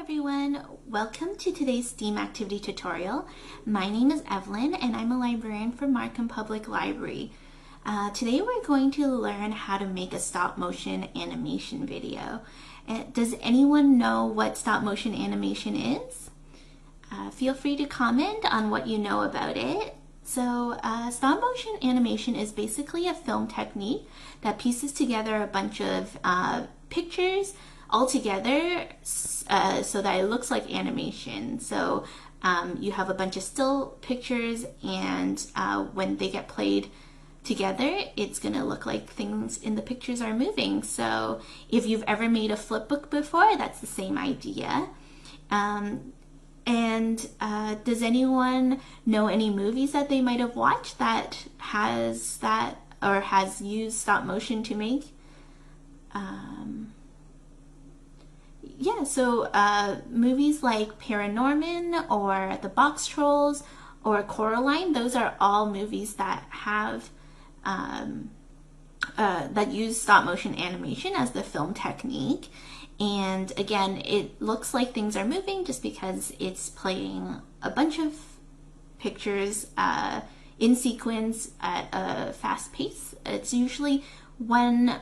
everyone, welcome to today's STEAM activity tutorial. My name is Evelyn and I'm a librarian for Markham Public Library. Today we're going to learn how to make a stop motion animation video. Does anyone know what stop motion animation is? Feel free to comment on what you know about it. So stop motion animation is basically a film technique that pieces together a bunch of pictures all together so that it looks like animation. So you have a bunch of still pictures, and when they get played together, it's going to look like things in the pictures are moving. So if you've ever made a flip book before, that's the same idea. Does anyone know any movies that they might have watched that has that or has used stop motion to make? So movies like Paranorman or The Box Trolls or Coraline, those are all movies that have that use stop motion animation as the film technique. And again, it looks like things are moving just because it's playing a bunch of pictures in sequence at a fast pace. It's usually one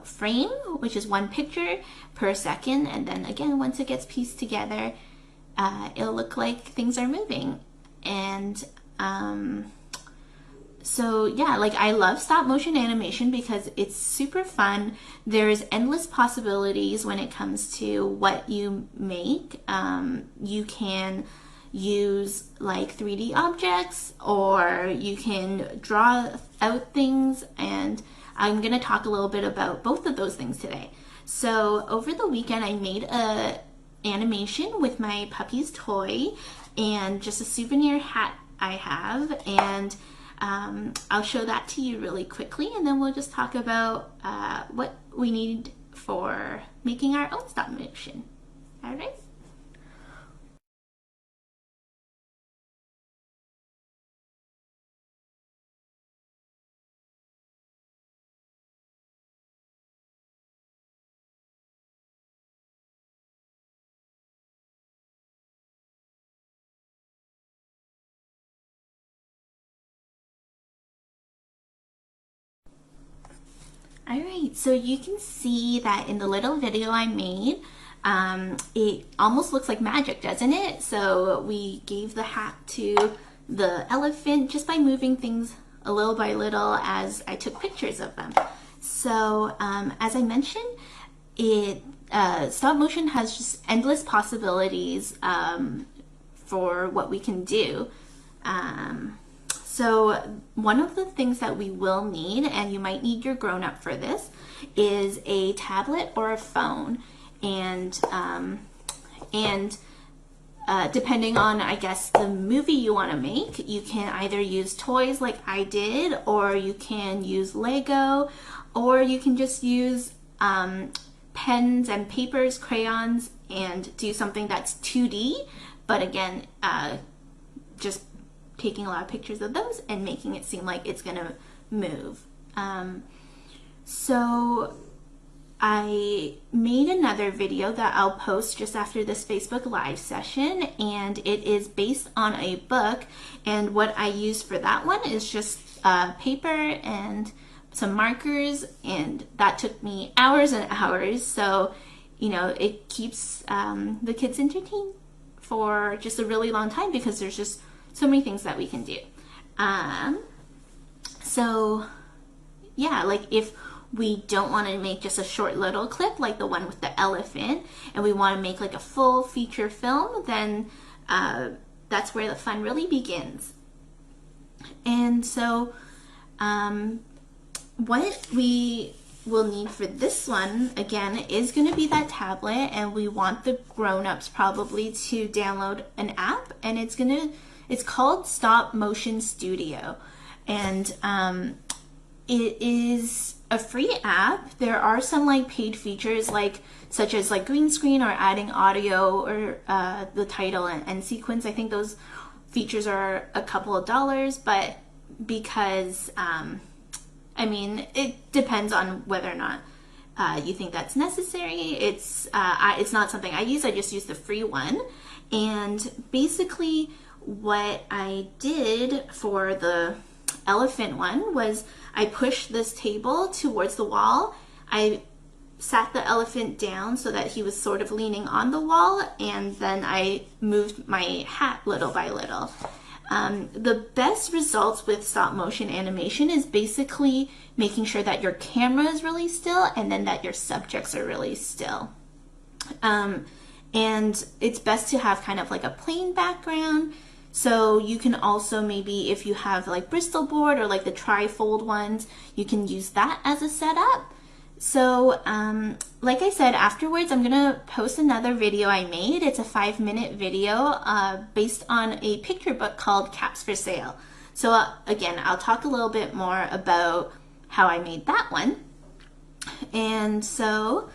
frame, which is one picture per second, and then again, once it gets pieced together, it'll look like things are moving. And so yeah, like I love stop motion animation because it's super fun. There's endless possibilities when it comes to what you make. You can use like 3D objects, or you can draw out things, and I'm going to talk a little bit about both of those things today. So over the weekend I made a animation with my puppy's toy and just a souvenir hat I have, and I'll show that to you really quickly, and then we'll just talk about what we need for making our own stop motion. All right? Alright, so you can see that in the little video I made, it almost looks like magic, doesn't it? So we gave the hat to the elephant just by moving things a little by little as I took pictures of them. So as I mentioned, stop motion has just endless possibilities for what we can do. So one of the things that we will need, and you might need your grown-up for this, is a tablet or a phone. And depending on, I guess, the movie you want to make, you can either use toys like I did, or you can use Lego, or you can just use pens and papers, crayons, and do something that's 2D, but again, just taking a lot of pictures of those and making it seem like it's gonna move. So I made another video that I'll post just after this Facebook Live session, and it is based on a book, and what I used for that one is just paper and some markers, and that took me hours and hours. So you know, it keeps the kids entertained for just a really long time because there's just so many things that we can do. So yeah, like if we don't want to make just a short little clip like the one with the elephant, and we want to make like a full feature film, then that's where the fun really begins. And so what we will need for this one, again, is going to be that tablet, and we want the grown-ups probably to download an app, and it's called Stop Motion Studio, and it is a free app. There are some like paid features, such as like green screen or adding audio or the title and sequence. I think those features are a couple of dollars, but because I mean, it depends on whether or not you think that's necessary. It's not something I use. I just use the free one. And basically what I did for the elephant one was I pushed this table towards the wall. I sat the elephant down so that he was sort of leaning on the wall, and then I moved my hat little by little. The best results with stop motion animation is basically making sure that your camera is really still and then that your subjects are really still. And it's best to have kind of like a plain background. So you can also maybe, if you have like Bristol board or like the tri-fold ones, you can use that as a setup. So like I said, afterwards I'm gonna post another video I made. It's a 5-minute video based on a picture book called Caps for Sale. So again, I'll talk a little bit more about how I made that one. And so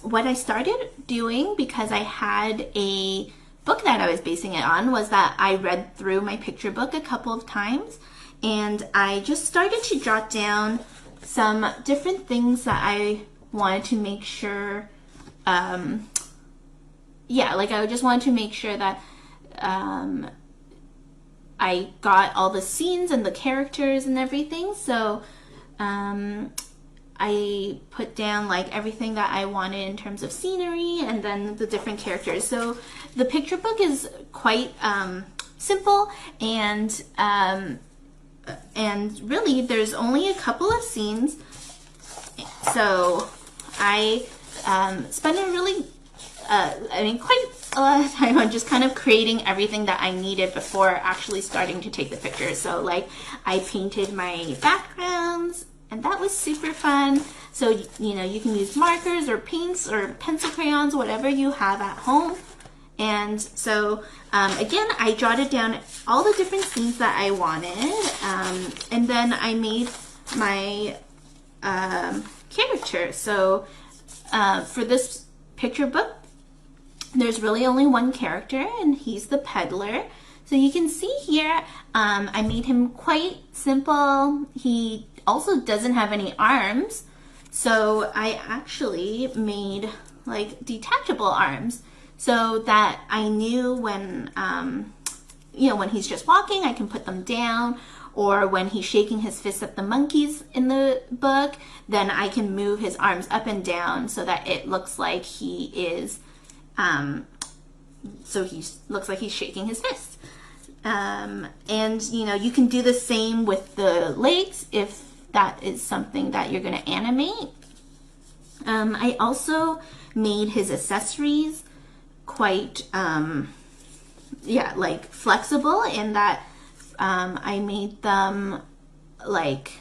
what I started doing, because I had a book that I was basing it on, was that I read through my picture book a couple of times, and I just started to jot down some different things that I wanted to make sure, I just wanted to make sure that I got all the scenes and the characters and everything. So I put down like everything that I wanted in terms of scenery and then the different characters. So the picture book is quite simple, and really there's only a couple of scenes. So I spent a really, quite a lot of time on just kind of creating everything that I needed before actually starting to take the pictures. So like I painted my backgrounds, and that was super fun. So, you know, you can use markers or paints or pencil crayons, whatever you have at home. And so, again, I jotted down all the different scenes that I wanted. And then I made my character. So, for this picture book, there's really only one character, and he's the peddler. So you can see here, I made him quite simple. He also doesn't have any arms, so I actually made like detachable arms so that I knew when when he's just walking, I can put them down, or when he's shaking his fist at the monkeys in the book, then I can move his arms up and down so that it looks like he is looks like he's shaking his fist. And you know, you can do the same with the legs if that is something that you're going to animate. I also made his accessories quite like flexible, in that I made them like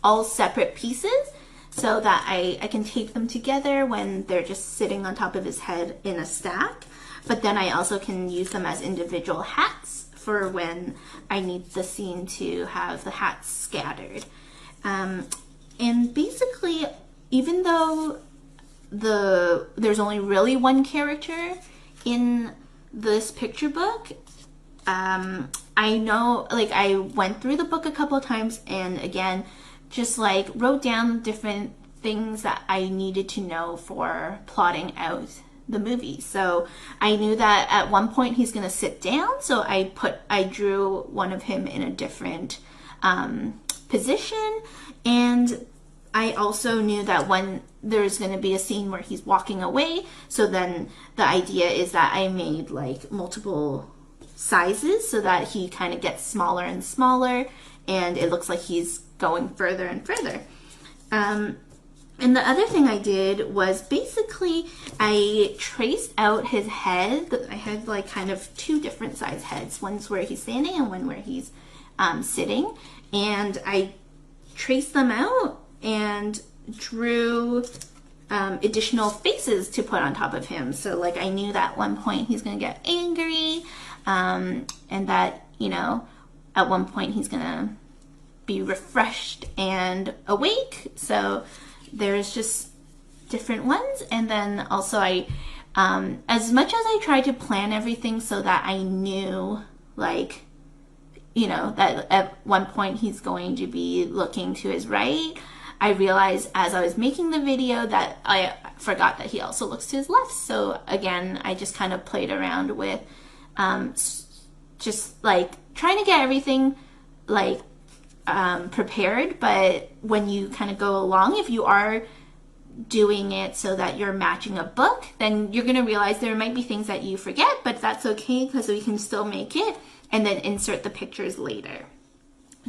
all separate pieces so that I can tape them together when they're just sitting on top of his head in a stack. But then I also can use them as individual hats for when I need the scene to have the hats scattered. And basically, even though there's only really one character in this picture book, I know, like, I went through the book a couple of times and again, just like wrote down different things that I needed to know for plotting out the movie. So I knew that at one point he's going to sit down, so I drew one of him in a different position, and I also knew that when there's going to be a scene where he's walking away, so then the idea is that I made like multiple sizes so that he kind of gets smaller and smaller, and it looks like he's going further and further. And the other thing I did was basically I traced out his head. I had like kind of two different size heads. One's where he's standing and one where he's sitting. And I traced them out and drew additional faces to put on top of him. So like I knew that at one point he's going to get angry, and that, you know, at one point he's going to be refreshed and awake. So there's just different ones. And then also I, as much as I tried to plan everything so that I knew, like, you know, that at one point he's going to be looking to his right, I realized as I was making the video that I forgot that he also looks to his left. So again, I just kind of played around with just like trying to get everything like prepared. But when you kind of go along, if you are doing it so that you're matching a book, then you're going to realize there might be things that you forget, but that's okay because we can still make it and then insert the pictures later.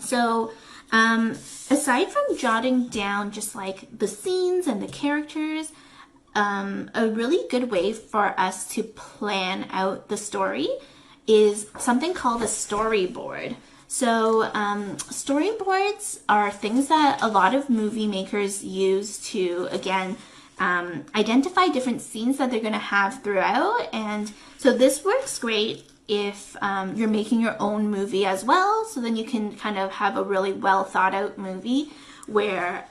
So aside from jotting down just like the scenes and the characters, a really good way for us to plan out the story is something called a storyboard. So storyboards are things that a lot of movie makers use to, again, identify different scenes that they're going to have throughout. And so this works great if you're making your own movie as well. So then you can kind of have a really well thought out movie where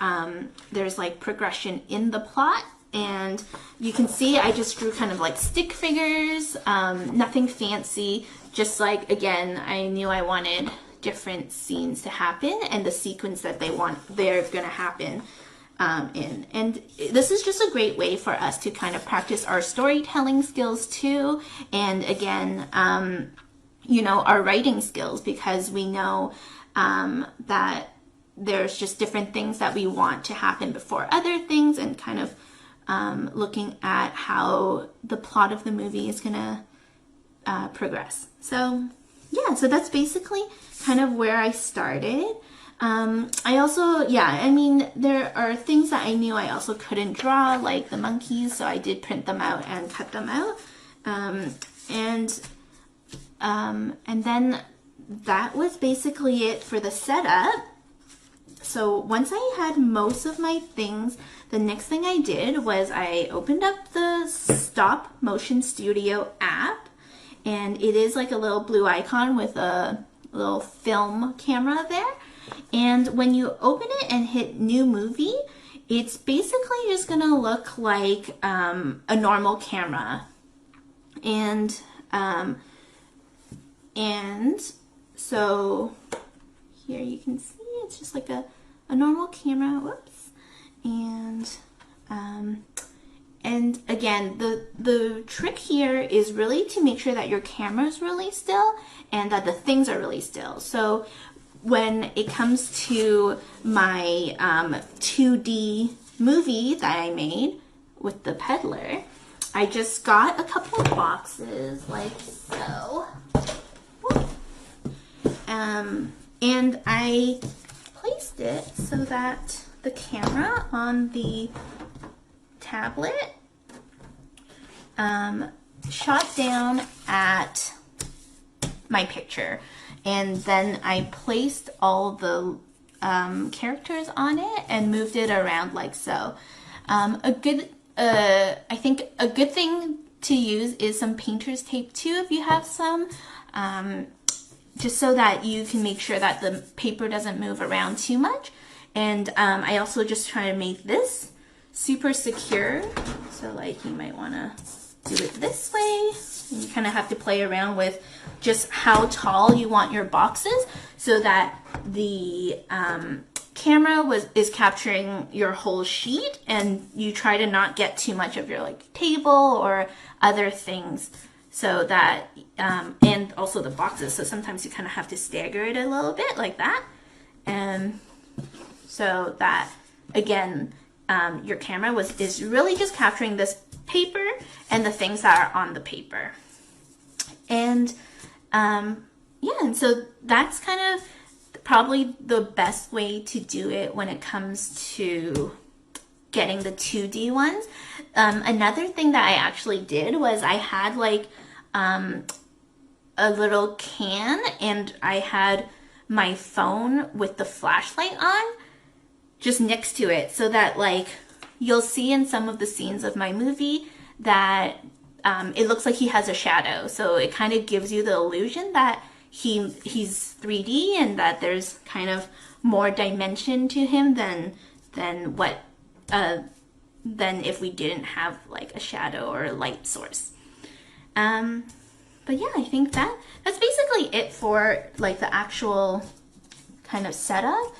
there's like progression in the plot. And you can see I just drew kind of like stick figures, nothing fancy, just like, again, I knew I wanted different scenes to happen and the sequence that they're going to happen in. And this is just a great way for us to kind of practice our storytelling skills too. And again, you know, our writing skills, because we know that there's just different things that we want to happen before other things, and kind of looking at how the plot of the movie is going to progress. So yeah, so that's basically kind of where I started. I also, yeah, I mean, there are things that I knew I also couldn't draw, like the monkeys, so I did print them out and cut them out. And then that was basically it for the setup. So once I had most of my things, the next thing I did was I opened up the Stop Motion Studio app, and it is like a little blue icon with a little film camera there. And when you open it and hit New Movie, it's basically just gonna look like a normal camera. And so here you can see it's just like a normal camera. Whoops. And again, the trick here is really to make sure that your camera is really still and that the things are really still. So when it comes to my 2D movie that I made with the peddler, I just got a couple of boxes like so. And I placed it so that the camera on the tablet shot down at my picture, and then I placed all the characters on it and moved it around like so. I think a good thing to use is some painter's tape too, if you have some, just so that you can make sure that the paper doesn't move around too much. And I also just try to make this super secure. So like you might want to do it this way. And you kind of have to play around with just how tall you want your boxes so that the camera is capturing your whole sheet, and you try to not get too much of your like table or other things, so that and also the boxes, so sometimes you kind of have to stagger it a little bit like that, and so that again your camera is really just capturing this paper and the things that are on the paper. And yeah, and so that's kind of probably the best way to do it when it comes to getting the 2D ones. Another thing that I actually did was I had like a little can, and I had my phone with the flashlight on just next to it, so that like you'll see in some of the scenes of my movie that it looks like he has a shadow. So it kind of gives you the illusion that he's 3D and that there's kind of more dimension to him than if we didn't have like a shadow or a light source. But yeah, I think that's basically it for like the actual kind of setup.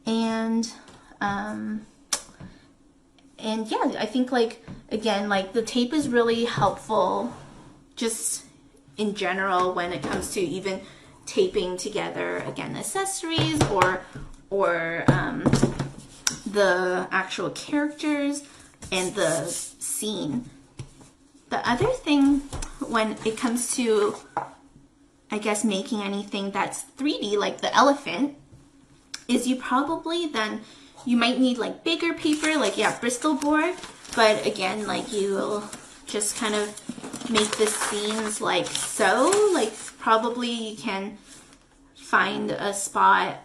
And And yeah, I think like, again, like the tape is really helpful just in general when it comes to even taping together, again, accessories or the actual characters and the scene. The other thing when it comes to, I guess, making anything that's 3D, like the elephant, is you probably then, you might need like bigger paper, like yeah, Bristol board, but again, like you'll just kind of make the scenes like so, like probably you can find a spot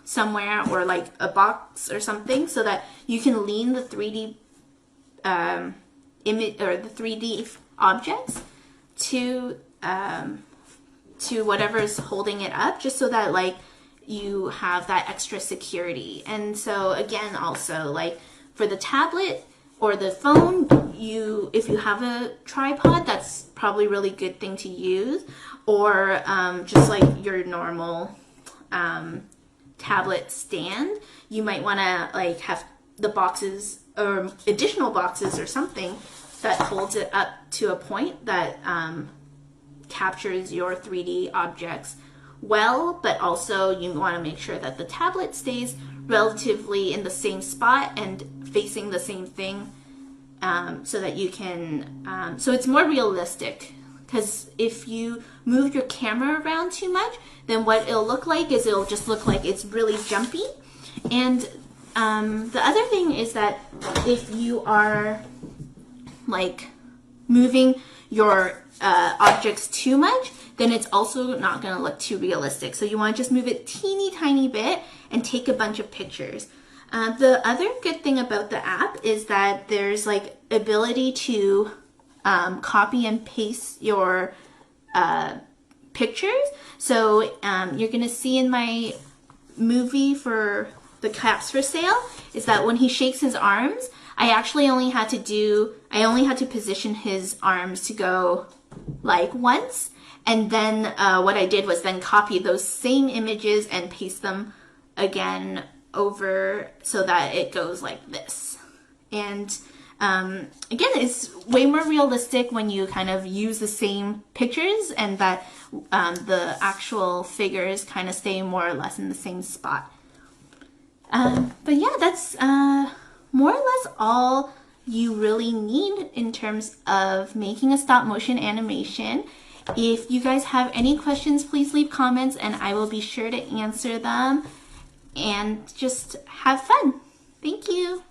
somewhere or like a box or something so that you can lean the 3D image or the 3D objects to whatever's holding it up, just so that like you have that extra security. And so again, also like for the tablet or the phone, if you have a tripod, that's probably a really good thing to use, or just like your normal tablet stand, you might want to like have the boxes or additional boxes or something that holds it up to a point that captures your 3D objects well, but also you want to make sure that the tablet stays relatively in the same spot and facing the same thing, so that you can, so it's more realistic. Because if you move your camera around too much, then what it'll look like is it'll just look like it's really jumpy. And the other thing is that if you are like moving your objects too much, then it's also not going to look too realistic. So you want to just move it teeny tiny bit and take a bunch of pictures. The other good thing about the app is that there's like ability to copy and paste your pictures. So you're going to see in my movie for the Caps for Sale is that when he shakes his arms, I only had to position his arms to go like once. And then what I did was then copy those same images and paste them again over so that it goes like this. And again, it's way more realistic when you kind of use the same pictures and that the actual figures kind of stay more or less in the same spot. But yeah, that's more or less all you really need in terms of making a stop motion animation. If you guys have any questions, please leave comments and I will be sure to answer them. And just have fun. Thank you.